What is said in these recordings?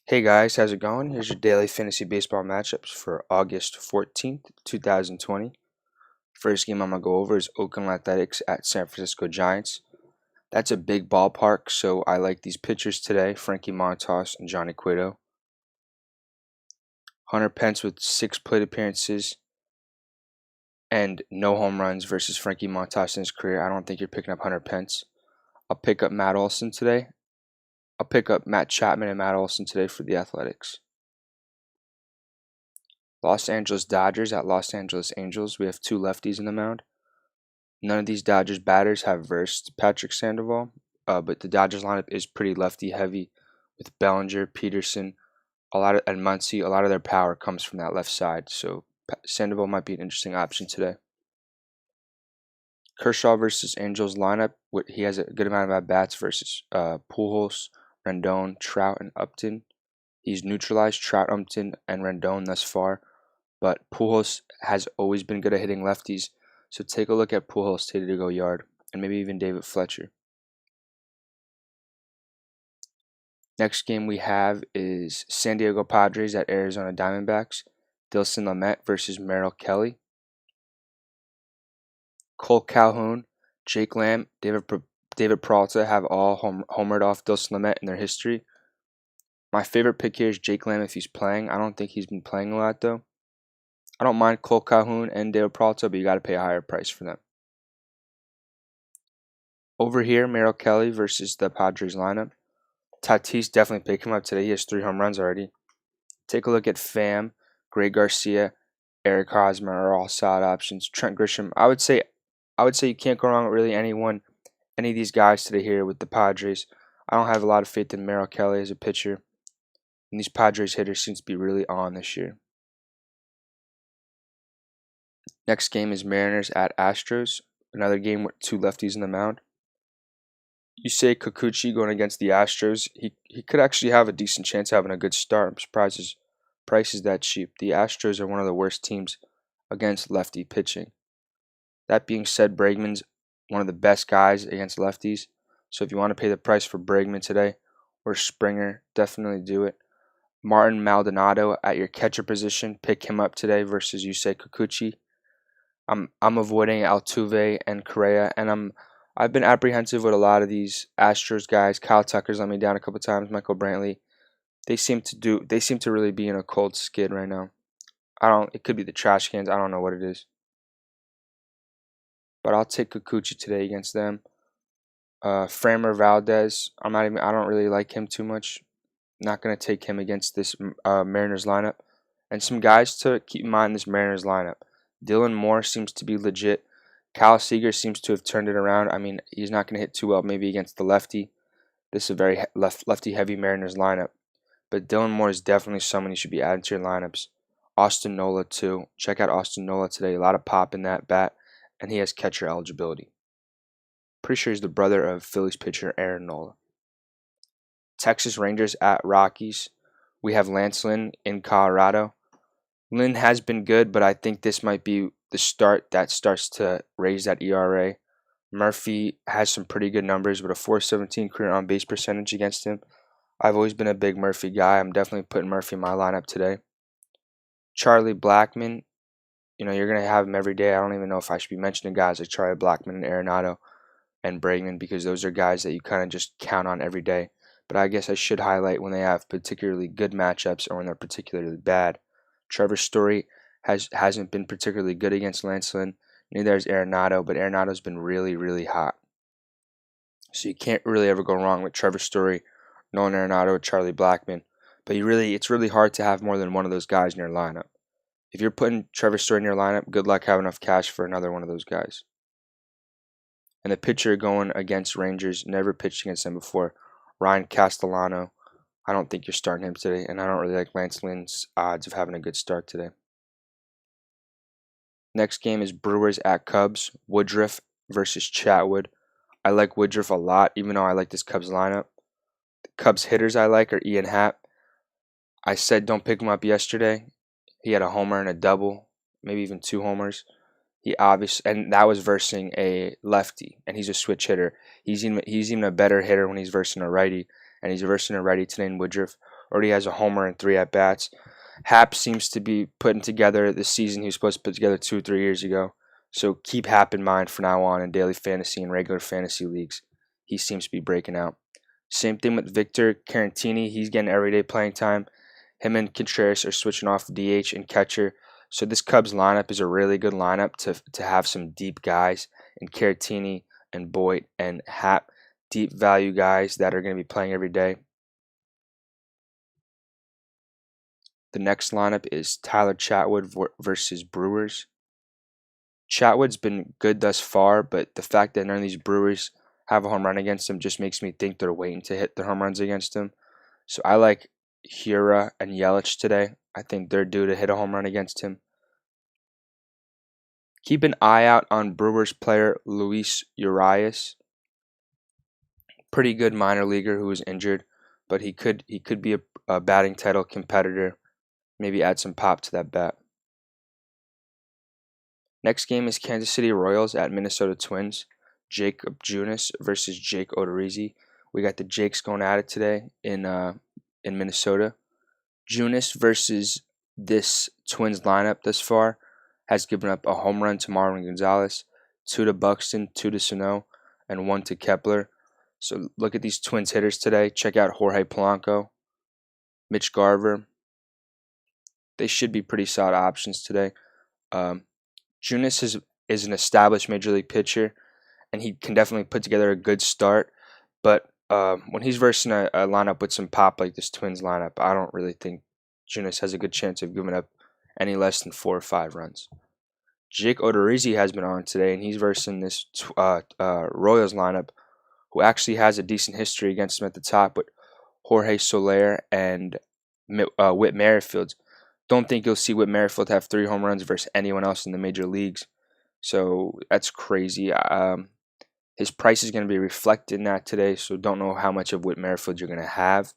Hey guys, how's it going? Here's your daily fantasy baseball matchups for August 14th, 2020. First game I'm going to go over is Oakland Athletics at San Francisco Giants. That's a big ballpark, so I like these pitchers today, Frankie Montas and Johnny Cueto. Hunter Pence with 6 plate appearances and no home runs versus Frankie Montas in his career. I don't think you're picking up Hunter Pence. I'll pick up Matt Olson today. I'll pick up Matt Chapman and Matt Olson today for the Athletics. Los Angeles Dodgers at Los Angeles Angels. We have 2 lefties in the mound. None of these Dodgers batters have versed Patrick Sandoval, but the Dodgers lineup is pretty lefty heavy with Bellinger, Peterson, and Muncy. A lot of their power comes from that left side, so Sandoval might be an interesting option today. Kershaw versus Angels lineup. He has a good amount of at-bats versus Pujols, Rendon, Trout, and Upton. He's neutralized Trout, Upton, and Rendon thus far, but Pujols has always been good at hitting lefties, so take a look at Pujols today to go yard, and maybe even David Fletcher. Next game we have is San Diego Padres at Arizona Diamondbacks. Dilson Lamet versus Merrill Kelly. Cole Calhoun, Jake Lamb, David Peralta have all homered off Dilson Lamet in their history. My favorite pick here is Jake Lamb if he's playing. I don't think he's been playing a lot though. I don't mind Cole Calhoun and David Peralta, but you got to pay a higher price for them. Over here, Merrill Kelly versus the Padres lineup. Tatis definitely pick him up today. He has 3 home runs already. Take a look at Pham, Gray Garcia, Eric Hosmer are all solid options. Trent Grisham, I would say you can't go wrong with really any of these guys today here with the Padres. I don't have a lot of faith in Merrill Kelly as a pitcher, and these Padres hitters seem to be really on this year. Next game is Mariners at Astros. Another game with 2 lefties in the mound. Yusei Kikuchi going against the Astros. He could actually have a decent chance of having a good start. I'm surprised his price is that cheap. The Astros are one of the worst teams against lefty pitching. That being said, Bregman's one of the best guys against lefties. So if you want to pay the price for Bregman today or Springer, definitely do it. Martin Maldonado at your catcher position. Pick him up today versus Yusei Kikuchi. I'm avoiding Altuve and Correa, and I've been apprehensive with a lot of these Astros guys. Kyle Tucker's let me down a couple times. Michael Brantley, they seem to really be in a cold skid right now. It could be the trash cans. I don't know what it is, but I'll take Kikuchi today against them. Framber Valdez, I don't really like him too much. Not gonna take him against this Mariners lineup, and some guys to keep in mind in this Mariners lineup. Dylan Moore seems to be legit. Kyle Seager seems to have turned it around. I mean, he's not going to hit too well maybe against the lefty. This is a very lefty-heavy Mariners lineup. But Dylan Moore is definitely someone you should be adding to your lineups. Austin Nola, too. Check out Austin Nola today. A lot of pop in that bat, and he has catcher eligibility. Pretty sure he's the brother of Phillies pitcher Aaron Nola. Texas Rangers at Rockies. We have Lance Lynn in Colorado. Lynn has been good, but I think this might be the start that starts to raise that ERA. Murphy has some pretty good numbers with a .417 career on base percentage against him. I've always been a big Murphy guy. I'm definitely putting Murphy in my lineup today. Charlie Blackmon, you're going to have him every day. I don't even know if I should be mentioning guys like Charlie Blackmon and Arenado and Bregman because those are guys that you kind of just count on every day. But I guess I should highlight when they have particularly good matchups or when they're particularly bad. Trevor Story hasn't been particularly good against Lance Lynn. Neither has Arenado, but Arenado's been really, really hot. So you can't really ever go wrong with Trevor Story, Nolan Arenado, or Charlie Blackmon. But it's really hard to have more than one of those guys in your lineup. If you're putting Trevor Story in your lineup, good luck having enough cash for another one of those guys. And the pitcher going against Rangers, never pitched against them before, Ryan Castellano. I don't think you're starting him today, and I don't really like Lance Lynn's odds of having a good start today. Next game is Brewers at Cubs, Woodruff versus Chatwood. I like Woodruff a lot, even though I like this Cubs lineup. The Cubs hitters I like are Ian Happ. I said don't pick him up yesterday. He had a homer and a double, maybe even 2 homers. And that was versing a lefty, and he's a switch hitter. He's even a better hitter when he's versing a righty, and he's versing a righty today in Woodruff. already has a homer and 3 at bats. Hap seems to be putting together the season he was supposed to put together 2 or 3 years ago. So keep Hap in mind from now on in daily fantasy and regular fantasy leagues. He seems to be breaking out. Same thing with Victor Carantini. He's getting everyday playing time. Him and Contreras are switching off DH and catcher. So this Cubs lineup is a really good lineup to have some deep guys in Caratini and Boyd and Hap, deep value guys that are going to be playing every day. The next lineup is Tyler Chatwood versus Brewers. Chatwood's been good thus far, but the fact that none of these Brewers have a home run against him just makes me think they're waiting to hit their home runs against him. So I like Hura and Yelich today. I think they're due to hit a home run against him. Keep an eye out on Brewers player Luis Urias. Pretty good minor leaguer who was injured, but he could be a batting title competitor. Maybe add some pop to that bat. Next game is Kansas City Royals at Minnesota Twins. Jacob Junis versus Jake Odorizzi. We got the Jakes going at it today in Minnesota. Junis versus this Twins lineup thus far has given up a home run to Marwin Gonzalez, 2 to Buxton, 2 to Sano, and 1 to Kepler. So look at these Twins hitters today. Check out Jorge Polanco, Mitch Garver. They should be pretty solid options today. Junis is an established major league pitcher, and he can definitely put together a good start. But when he's versing a lineup with some pop like this Twins lineup, I don't really think Junis has a good chance of giving up any less than 4 or 5 runs. Jake Odorizzi has been on today, and he's versing this Royals lineup, who actually has a decent history against him at the top with Jorge Soler and Whit Merrifield. Don't think you'll see Whit Merrifield have 3 home runs versus anyone else in the major leagues. So that's crazy. His price is going to be reflected in that today, so don't know how much of Whit Merrifield you're going to have.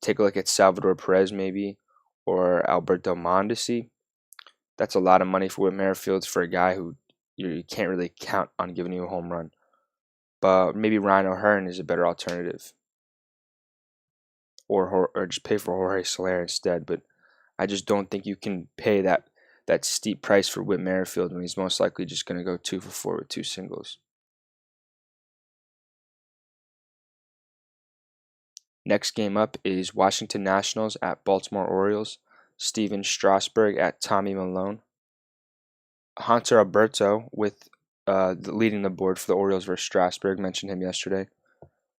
Take a look at Salvador Perez maybe, or Alberto Mondesi. That's a lot of money for Whit Merrifield for a guy who you can't really count on giving you a home run. But maybe Ryan O'Hearn is a better alternative. Or just pay for Jorge Soler instead. But I just don't think you can pay that steep price for Whit Merrifield when he's most likely just going to go 2 for 4 with 2 singles. Next game up is Washington Nationals at Baltimore Orioles. Steven Strasburg at Tommy Malone. Hunter Alberto with leading the board for the Orioles versus Strasburg. Mentioned him yesterday.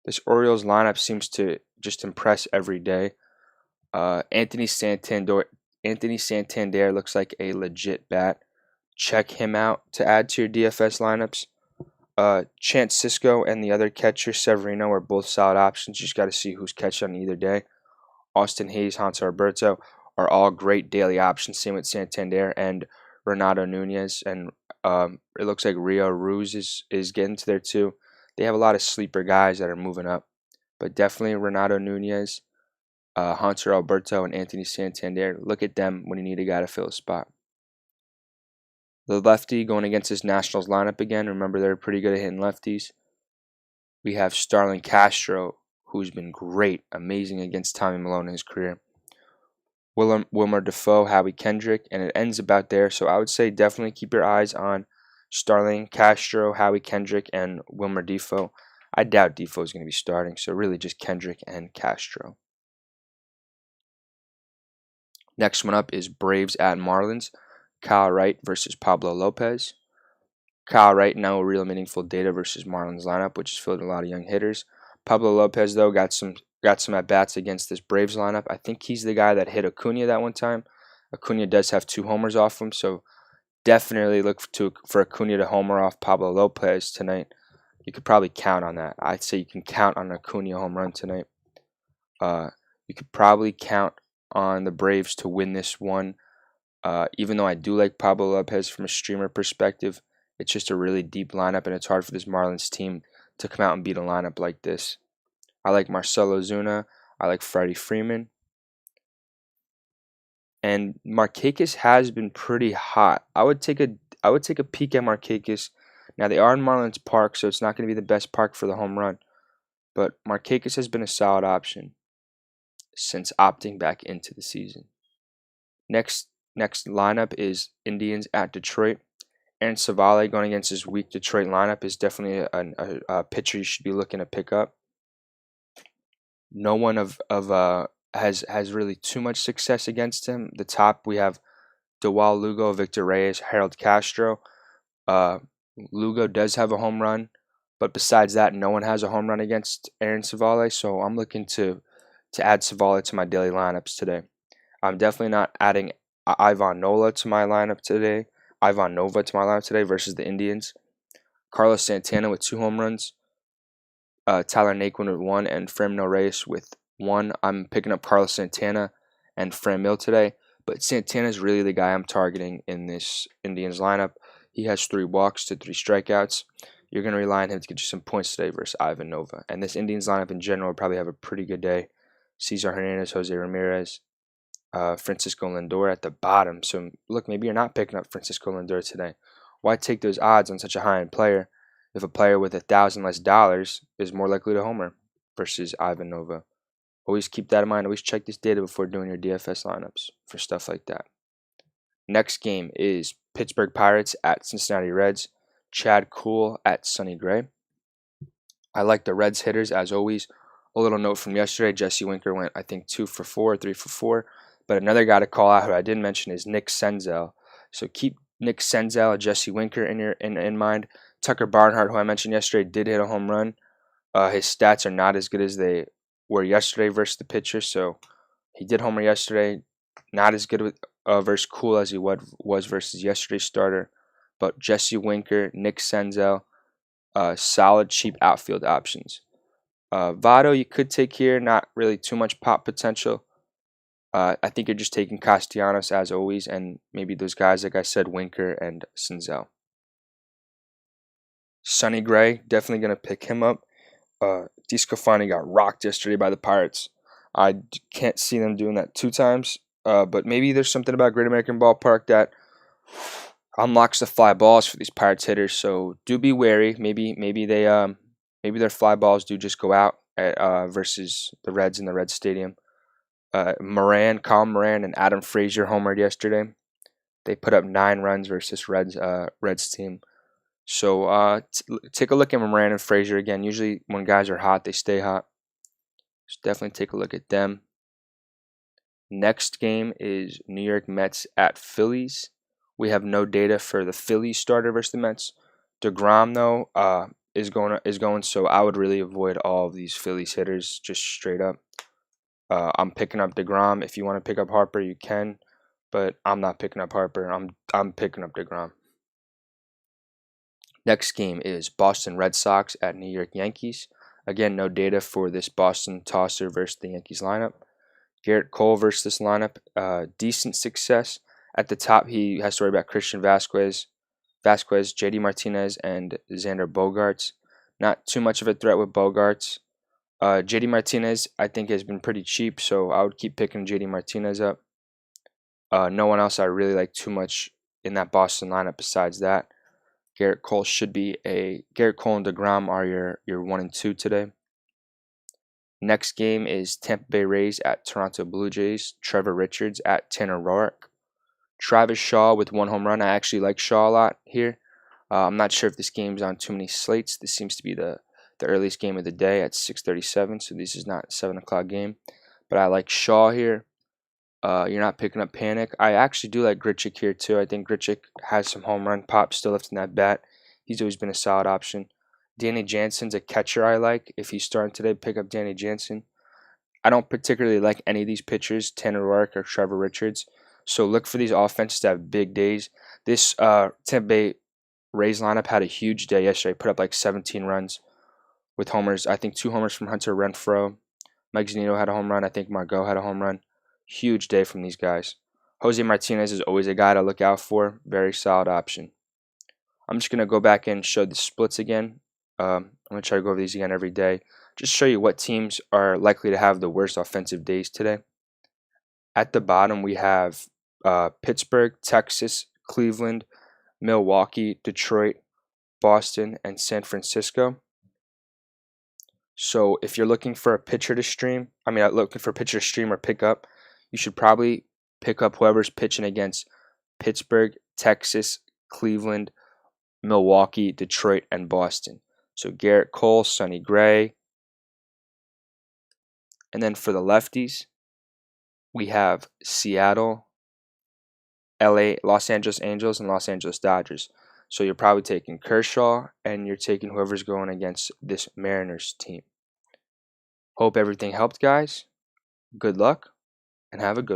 This Orioles lineup seems to just impress every day. Anthony Santander looks like a legit bat. Check him out to add to your DFS lineups. Chance Cisco and the other catcher, Severino, are both solid options. You just got to see who's catching on either day. Austin Hayes, Hanser Alberto are all great daily options. Same with Santander and Renato Nunez. And it looks like Rio Ruz is getting to there too. They have a lot of sleeper guys that are moving up. But definitely Renato Nunez, Hanser Alberto, and Anthony Santander. Look at them when you need a guy to fill a spot. The lefty going against his Nationals lineup again. Remember, they're pretty good at hitting lefties. We have Starlin Castro, who's been great, amazing against Tommy Malone in his career. Wilmer Defoe, Howie Kendrick, and it ends about there. So I would say definitely keep your eyes on Starlin Castro, Howie Kendrick, and Wilmer Defoe. I doubt Defoe is going to be starting, so really just Kendrick and Castro. Next one up is Braves at Marlins. Kyle Wright versus Pablo Lopez. Kyle Wright, no real meaningful data versus Marlins lineup, which is filled with a lot of young hitters. Pablo Lopez, though, got some at-bats against this Braves lineup. I think he's the guy that hit Acuna that one time. Acuna does have 2 homers off him, so definitely look for Acuna to homer off Pablo Lopez tonight. You could probably count on that. I'd say you can count on Acuna home run tonight. You could probably count on the Braves to win this one. Even though I do like Pablo Lopez from a streamer perspective, it's just a really deep lineup, and it's hard for this Marlins team to come out and beat a lineup like this. I like Marcell Ozuna. I like Freddie Freeman. And Markakis has been pretty hot. I would take a peek at Markakis. Now, they are in Marlins Park, so it's not going to be the best park for the home run. But Markakis has been a solid option. since opting back into the season. Next lineup is Indians at Detroit. Aaron Savale going against his weak Detroit lineup is definitely a pitcher you should be looking to pick up. No one has really too much success against him. The top we have Dewal Lugo, Victor Reyes, Harold Castro. Lugo does have a home run, but besides that, no one has a home run against Aaron Savale. So I'm looking to add Savale to my daily lineups today. I'm definitely not adding Ivan Nova to my lineup today. Versus the Indians. Carlos Santana with 2 home runs. Tyler Naquin with 1, and Franmil Reyes with 1. I'm picking up Carlos Santana and Franmil today, but Santana is really the guy I'm targeting in this Indians lineup. He has 3 walks to 3 strikeouts. You're going to rely on him to get you some points today versus Ivan Nova. And this Indians lineup in general will probably have a pretty good day. Cesar Hernandez, Jose Ramirez, Francisco Lindor at the bottom. So look, maybe you're not picking up Francisco Lindor today. Why take those odds on such a high-end player if a player with $1,000 less is more likely to homer versus Ivan Nova? Always keep that in mind. Always check this data before doing your DFS lineups for stuff like that. Next game is Pittsburgh Pirates at Cincinnati Reds. Chad Kuhl at Sonny Gray. I like the Reds hitters as always. A little note from yesterday: Jesse Winker went, I think, 2 for 4, 3 for 4. But another guy to call out who I didn't mention is Nick Senzel. So keep Nick Senzel and Jesse Winker in mind. Tucker Barnhart, who I mentioned yesterday, did hit a home run. His stats are not as good as they were yesterday versus the pitcher. So he did homer yesterday. Not as good versus Kuhl as he was versus yesterday's starter. But Jesse Winker, Nick Senzel, solid cheap outfield options. Votto you could take here, not really too much pop potential. I think you're just taking Castellanos as always, and maybe those guys, like I said, Winker and Senzel. Sonny Gray, definitely going to pick him up. DeSclafani got rocked yesterday by the Pirates. I can't see them doing that 2 times, but maybe there's something about Great American Ballpark that unlocks the fly balls for these Pirates hitters. So do be wary. Maybe their fly balls do just go out versus the Reds in the Reds Stadium. Colin Moran, and Adam Frazier homered yesterday. They put up 9 runs versus Reds team. So take a look at Moran and Frazier again. Usually when guys are hot, they stay hot. So definitely take a look at them. Next game is New York Mets at Phillies. We have no data for the Phillies starter versus the Mets. DeGrom though is going. So I would really avoid all of these Phillies hitters just straight up. I'm picking up DeGrom. If you want to pick up Harper, you can, but I'm not picking up Harper. I'm picking up DeGrom. Next game is Boston Red Sox at New York Yankees. Again, no data for this Boston tosser versus the Yankees lineup. Garrett Cole versus this lineup, decent success. At the top, he has to worry about Christian Vasquez, JD Martinez, and Xander Bogaerts. Not too much of a threat with Bogaerts. JD Martinez, I think, has been pretty cheap, so I would keep picking JD Martinez up. No one else I really like too much in that Boston lineup besides that. Garrett Cole and DeGrom are your 1 and 2 today. Next game is Tampa Bay Rays at Toronto Blue Jays. Trevor Richards at Tanner Roark. Travis Shaw with 1 home run. I actually like Shaw a lot here. I'm not sure if this game's on too many slates. This seems to be the earliest game of the day at 6:37, so this is not a 7 o'clock game. But I like Shaw here. You're not picking up Panic. I actually do like Grichuk here too. I think Grichuk has some home run pop still left in that bat. He's always been a solid option. Danny Jansen's a catcher I like. If he's starting today, pick up Danny Jansen. I don't particularly like any of these pitchers, Tanner Roark or Trevor Richards. So look for these offenses to have big days. This Tampa Bay Rays lineup had a huge day yesterday. Put up like 17 runs with homers. I think 2 homers from Hunter Renfroe. Mike Zunino had a home run. I think Margot had a home run. Huge day from these guys. Jose Martinez is always a guy to look out for. Very solid option. I'm just going to go back and show the splits again. I'm going to try to go over these again every day. Just show you what teams are likely to have the worst offensive days today. At the bottom, we have Pittsburgh, Texas, Cleveland, Milwaukee, Detroit, Boston, and San Francisco. So if you're looking for a pitcher to stream, looking for a pitcher to stream or pick up, you should probably pick up whoever's pitching against Pittsburgh, Texas, Cleveland, Milwaukee, Detroit, and Boston. So Garrett Cole, Sonny Gray. And then for the lefties, we have Seattle, LA, Los Angeles Angels, and Los Angeles Dodgers. So you're probably taking Kershaw, and you're taking whoever's going against this Mariners team. Hope everything helped, guys. Good luck, and have a good one.